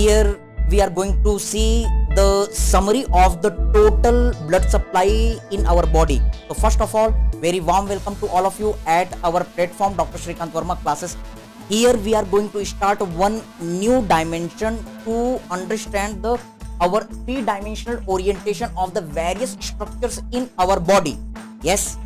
Here we are going to see the summary of the total blood supply in our body. So first of all, very warm welcome to all of you at our platform Dr. Shrikant Verma classes. Here we are going to start one new dimension to understand the our three-dimensional orientation of the various structures in our body. Yes,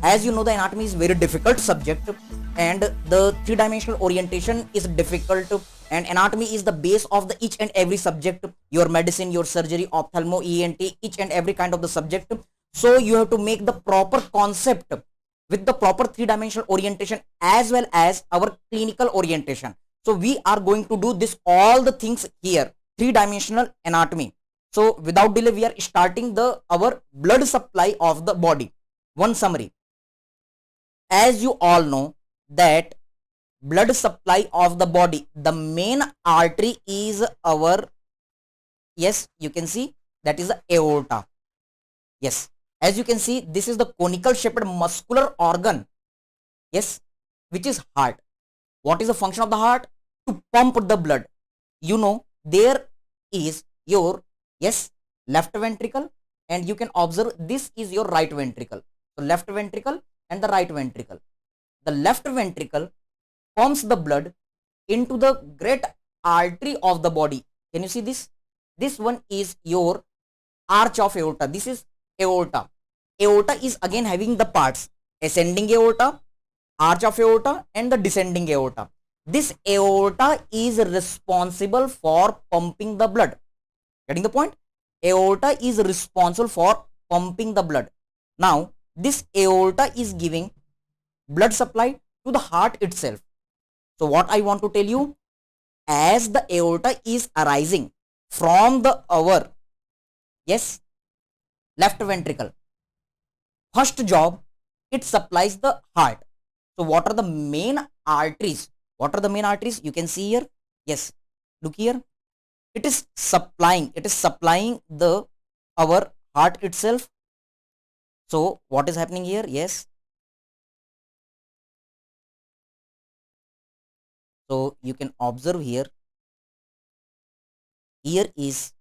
as you know, the anatomy is very difficult subject and the three-dimensional orientation is difficult, and anatomy is the base of the each and every subject, your medicine, your surgery, ophthalmo, ENT, each and every kind of the subject. So you have to make the proper concept with the proper three-dimensional orientation as well as our clinical orientation. So we are going to do this all the things here, three-dimensional anatomy. So without delay we are starting the our blood supply of the body. One summary: as you all know that blood supply of the body, the main artery is our, yes, you can see that is the aorta. Yes, as you can see, this is the conical shaped muscular organ, yes, which is heart. What is the function of the heart? To pump the blood. You know, there is your, yes, left ventricle, and you can observe this is your right ventricle. So left ventricle and the right ventricle. The left ventricle pumps the blood into the great artery of the body. Can you see this? This one is your arch of aorta. This is aorta. Aorta is again having the parts: ascending aorta, arch of aorta, and the descending aorta. This aorta is responsible for pumping the blood. Getting the point? Aorta is responsible for pumping the blood. Now, this aorta is giving blood supply to the heart itself. So what I want to tell you, as the aorta is arising from the our, yes, left ventricle, first job, it supplies the heart. So what are the main arteries? What are the main arteries? You can see here. Yes, look here. It is supplying the our heart itself. So what is happening here? Yes. So you can observe here. Here is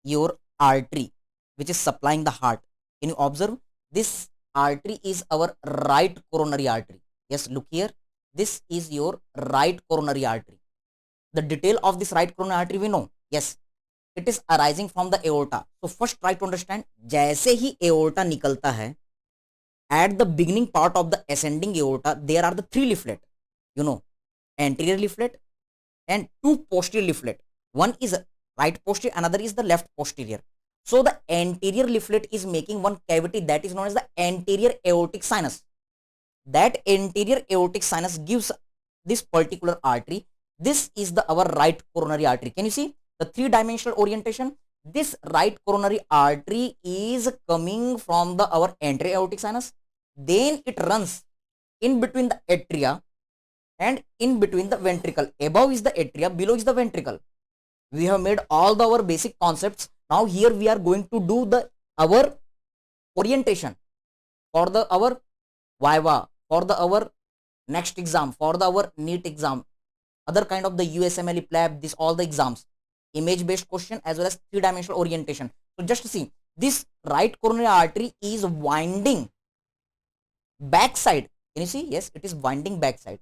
your artery which is supplying the heart. Can you observe? This artery is our right coronary artery. Yes, look here. This is your right coronary artery. The detail of this right coronary artery we know. Yes, it is arising from the aorta. So first try to understand, जैसे ही aorta निकलता है, at the beginning part of the ascending aorta, there are the three leaflet. You know, anterior leaflet and two posterior leaflet. One is right posterior, another is the left posterior. So the anterior leaflet is making one cavity that is known as the anterior aortic sinus. That anterior aortic sinus gives this particular artery. This is the our right coronary artery. Can you see the three-dimensional orientation? This right coronary artery is coming from the our anterior aortic sinus. Then it runs in between the atria and in between the ventricle. Above is the atria, below is the ventricle. We have made all the our basic concepts. Now here we are going to do the our orientation for the our viva, for the our next exam, for the our NEET exam, other kind of the USMLE PLAB, this all the exams, image based question as well as three-dimensional orientation. So just see, this right coronary artery is winding backside. Can you see? Yes, it is winding backside.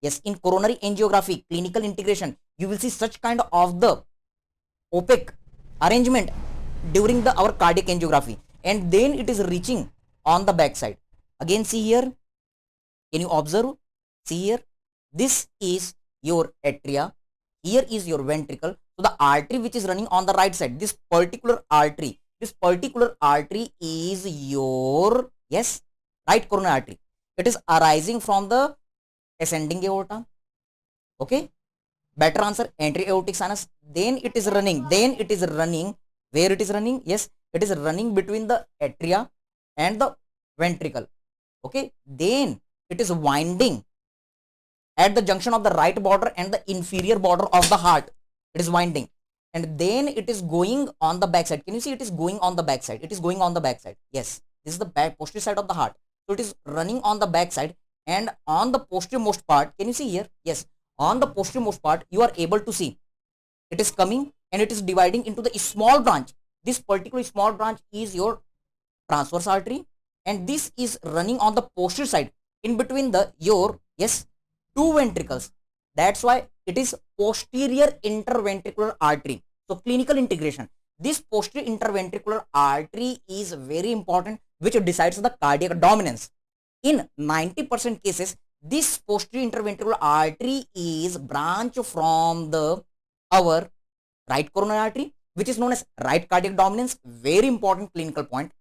Yes, in coronary angiography, clinical integration, you will see such kind of the opaque arrangement during the our cardiac angiography, and then it is reaching on the backside. Again, see here. Can you observe? See here. This is your atria. Here is your ventricle. So the artery which is running on the right side, this particular artery is your, yes, right coronary artery. It is arising from the ascending aorta. Okay, better answer, anterior aortic sinus. Then it is running where it is running? Yes, it is running between the atria and the ventricle. Okay, then it is winding at the junction of the right border and the inferior border of the heart. It is winding, and then it is going on the backside. Can you see? It is going on the backside. It is going on the backside. Yes, this is the back posterior side of the heart. So it is running on the backside, and on the posterior most part, can you see here? Yes, on the posterior most part, you are able to see it is coming and it is dividing into the small branch. This particular small branch is your transverse artery, and this is running on the posterior side in between the your two ventricles. That's why it is posterior interventricular artery. So clinical integration, this posterior interventricular artery is very important, which decides the cardiac dominance. In 90% cases, this posterior interventricular artery is branch from the our right coronary artery, which is known as right cardiac dominance. Very important clinical point.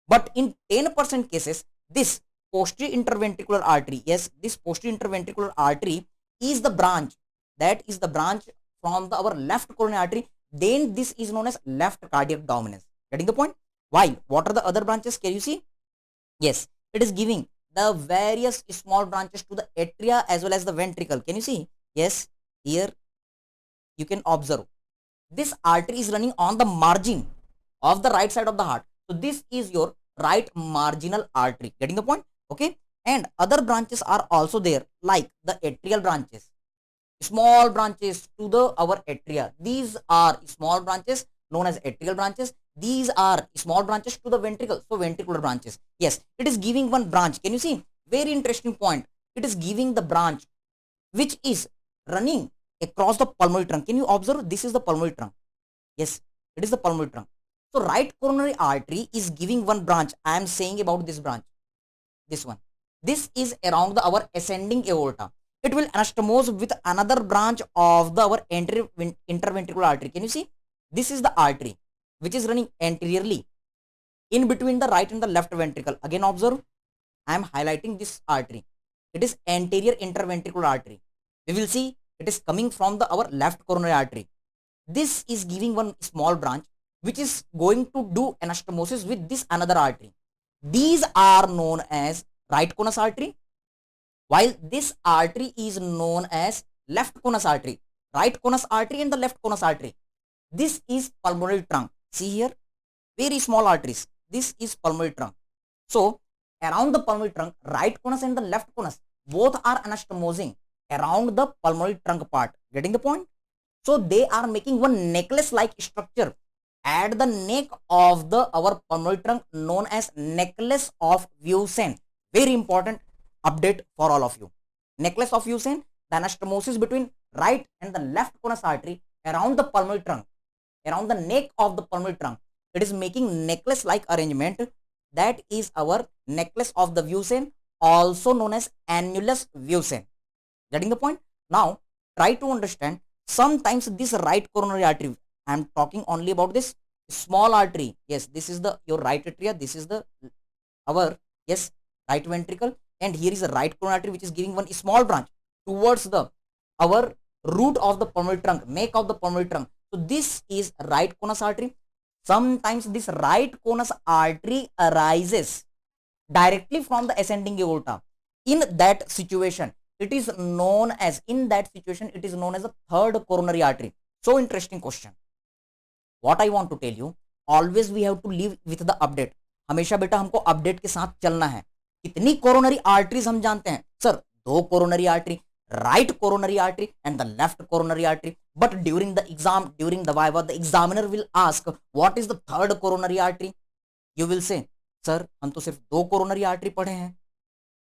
But in 10% cases, this posterior interventricular artery, this posterior interventricular artery is the branch, that is the branch from the our left coronary artery. Then this is known as left cardiac dominance. Getting the point? Why? What are the other branches? Can you see? Yes, it is giving the various small branches to the atria as well as the ventricle. Can you see? Yes, here you can observe. This artery is running on the margin of the right side of the heart. So this is your right marginal artery. Getting the point? Okay. And other branches are also there, like the atrial branches, small branches to the our atria. These are small branches known as atrial branches. These are small branches to the ventricle, so ventricular branches. Yes, it is giving one branch. Can you see? Very interesting point. It is giving the branch which is running across the pulmonary trunk. Can you observe? This is the pulmonary trunk. Yes, it is the pulmonary trunk. So right coronary artery is giving one branch. I am saying about this branch, this one. This is around the our ascending aorta. It will anastomose with another branch of the our interventricular artery. Can you see? This is the artery which is running anteriorly in between the right and the left ventricle. Again observe, I am highlighting this artery. It is anterior interventricular artery. We will see it is coming from the our left coronary artery. This is giving one small branch which is going to do anastomosis with this another artery. These are known as right conus artery, while this artery is known as left conus artery. Right conus artery and the left conus artery. This is pulmonary trunk. See here, very small arteries. This is pulmonary trunk. So around the pulmonary trunk, right conus and the left conus both are anastomosing around the pulmonary trunk part. Getting the point? So they are making one necklace like structure at the neck of the our pulmonary trunk, known as necklace of Vucin. Very important update for all of you. Necklace of Vucin, the anastomosis between right and the left conus artery around the pulmonary trunk, around the neck of the pulmonary trunk. It is making necklace like arrangement. That is our necklace of the Vucin, also known as annulus Vucin. Getting the point? Now try to understand. Sometimes this right coronary artery, I am talking only about this small artery. Yes, this is the your right atria. This is the our right ventricle, and here is a right coronary artery which is giving one small branch towards the our root of the pulmonary trunk, neck of the pulmonary trunk. So this is right conus artery. Sometimes this right conus artery arises directly from the ascending aorta. In that situation, it is known as a third coronary artery. So interesting question. What I want to tell you, always we have to live with the update. हमेशा बेटा हमको update के साथ चलना है. कितनी coronary arteries हम जानते हैं sir? 2 coronary artery, right coronary artery and the left coronary artery. But during the exam, during the viva, the examiner will ask what is the third coronary artery. You will say sir हम तो सिर्फ 2 coronary artery पढ़े हैं.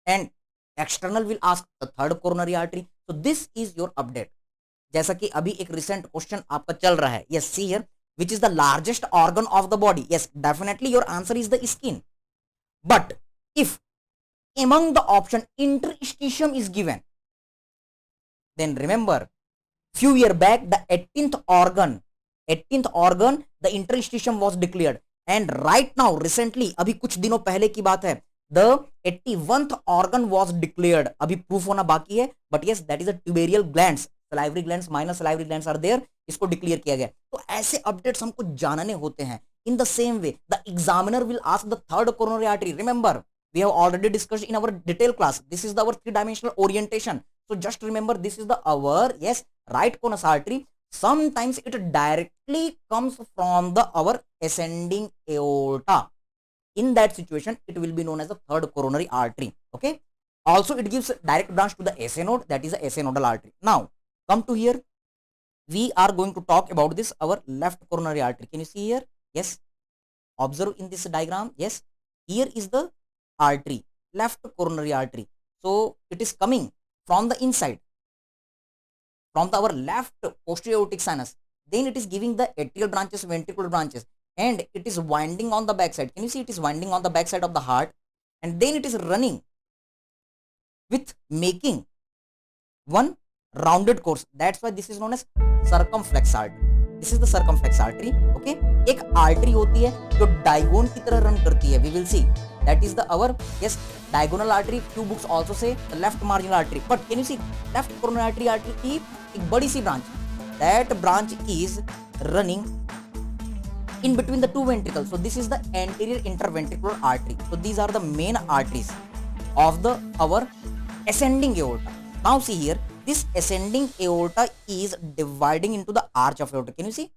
And external will ask the third coronary artery. So this is your update. जैसा कि अभी एक recent question आपका चल रहा है. Yes, see here, which is the largest organ of the body? Yes, definitely your answer is the skin. But if among the option interstitium is given, then remember few year back the 18th organ the interstitium was declared, and right now recently अभी कुछ दिनों पहले की बात है the 81th organ was declared. अभी proof होना बाकी है, but yes, that is a tubarial glands, salivary glands, minor salivary glands are there. इसको डिक्लेयर किया गया. तो ऐसे अपडेट्स हमको जानने होते हैं. In the same way, the examiner will ask the third coronary artery. Remember, we have already discussed in our detail class. This is our 3-dimensional orientation. So just remember, this is the our right conus artery. Sometimes it directly comes from the our ascending aorta. In that situation, it will be known as the third coronary artery. Okay. Also, it gives direct branch to the SA node. That is the SA nodal artery. Now, come to here. we are going to talk about this our left coronary artery. Can you see here? Yes, observe in this diagram. Yes, here is the artery, left coronary artery. So it is coming from the inside, from our left posterior aortic sinus. Then it is giving the atrial branches, ventricular branches, and it is winding on the backside. Can you see? It is winding on the backside of the heart, and then it is running with making one rounded course. That's why this is known as circumflex artery. This is the circumflex artery. Okay, एक artery होती है जो diagon की तरह run करती है. We will see that is the our yes diagonal artery. Few books also say the left marginal artery. But can you see left coronary artery की एक बड़ी सी branch. That branch is running in between the two ventricles. So this is the anterior interventricular artery. So these are the main arteries of the our ascending aorta. Now see here, this ascending aorta is dividing into the arch of aorta. Can you see?